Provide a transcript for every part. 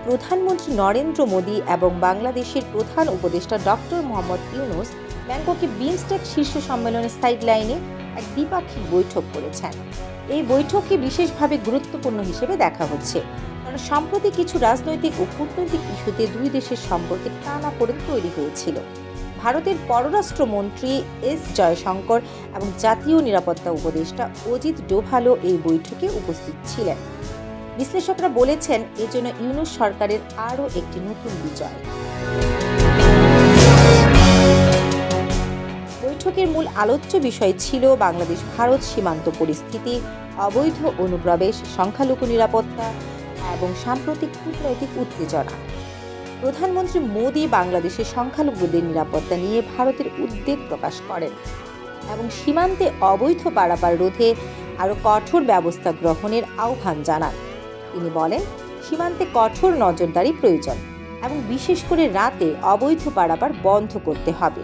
প্রধানমন্ত্রী নরেন্দ্র মোদী এবং বাংলাদেশের প্রধান উপদেষ্টা ডক্টর মোহাম্মদ ইউনূস ব্যাংককে বিমস্টেক শীর্ষ সম্মেলনের সাইডলাইনে এক দ্বিপাক্ষিক বৈঠক করেছেন। এই বৈঠককে বিশেষভাবে গুরুত্বপূর্ণ হিসেবে দেখা হচ্ছে, কারণ সম্প্রতি কিছু রাজনৈতিক ও কূটনৈতিক ইস্যুতে দুই দেশের সম্পর্কে টানাপোড়েন তৈরি হয়েছিল। ভারতের পররাষ্ট্রমন্ত্রী এস জয়শঙ্কর এবং জাতীয় নিরাপত্তা উপদেষ্টা অজিত ডোভালও এই বৈঠকে উপস্থিত ছিলেন। বিশ্লেষকরা বলেছেন, এজন্য ইউনূস সরকারের আরও একটি নতুন বিজয়। বৈঠকের মূল আলোচ্য বিষয় ছিল বাংলাদেশ ভারত সীমান্ত পরিস্থিতি, অবৈধ অনুপ্রবেশ, সংখ্যালঘু নিরাপত্তা এবং সাম্প্রতিক কূটনৈতিক উত্তেজনা। প্রধানমন্ত্রী মোদী বাংলাদেশের সংখ্যালঘুদের নিরাপত্তা নিয়ে ভারতের উদ্বেগ প্রকাশ করেন এবং সীমান্তে অবৈধ পারাপার রোধে আরও কঠোর ব্যবস্থা গ্রহণের আহ্বান জানান। তিনি বলেন, সীমান্তে কঠোর নজরদারি প্রয়োজন এবং বিশেষ করে রাতে অবৈধ পারাপার বন্ধ করতে হবে।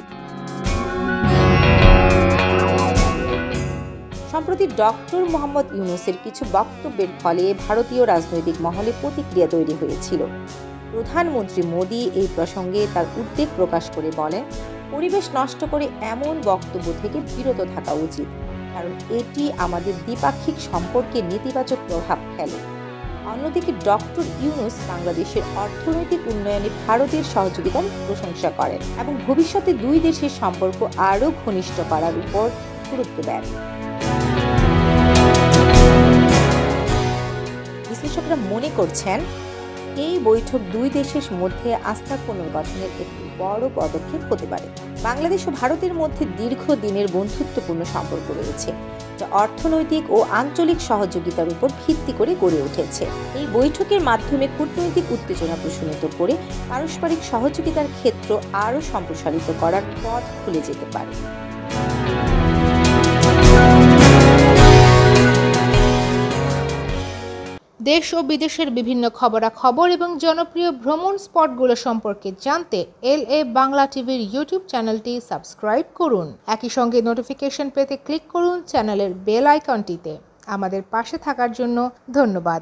সম্প্রতি ডক্টর মোহাম্মদ ইউনূসের কিছু বক্তব্যের ফলে ভারতীয় রাজনৈতিক মহলে প্রতিক্রিয়া তৈরি হয়েছিল। প্রধানমন্ত্রী মোদী এই প্রসঙ্গে তার উদ্বেগ প্রকাশ করে বলেন, পরিবেশ নষ্ট করে এমন বক্তব্য থেকে বিরত থাকা উচিত, কারণ এটি আমাদের দ্বিপাক্ষিক সম্পর্কে নেতিবাচক প্রভাব ফেলে। অন্যদিকে ডক্টর ইউনূস বাংলাদেশের অর্থনৈতিক উন্নয়নে ভারতের সহযোগিতার প্রশংসা করেন এবং ভবিষ্যতে দুই দেশের সম্পর্ক আরও ঘনিষ্ঠ করার উপর গুরুত্ব দেন। বিশ্লেষকরা মনে করছেন, এই বৈঠক দুই দেশের মধ্যে আস্থা পুনর্গঠনের একটি বড় পদক্ষেপ হতে পারে। বাংলাদেশ ও ভারতের মধ্যে দীর্ঘদিনের বন্ধুত্বপূর্ণ সম্পর্ক রয়েছে, যা অর্থনৈতিক ও আঞ্চলিক সহযোগিতার উপর ভিত্তি করে গড়ে উঠেছে। এই বৈঠকের মাধ্যমে কূটনৈতিক উত্তেজনা প্রশমিত করে পারস্পরিক সহযোগিতার ক্ষেত্র আরও সম্প্রসারিত করার পথ খুলে যেতে পারে। দেশ ও বিদেশের বিভিন্ন খবরাখবর এবং জনপ্রিয় ভ্রমণ স্পটগুলো সম্পর্কে জানতে LA বাংলা টিভির ইউটিউব চ্যানেলটি সাবস্ক্রাইব করুন। একই সঙ্গে নোটিফিকেশন পেতে ক্লিক করুন চ্যানেলের বেল আইকনটিতে। আমাদের পাশে থাকার জন্য ধন্যবাদ।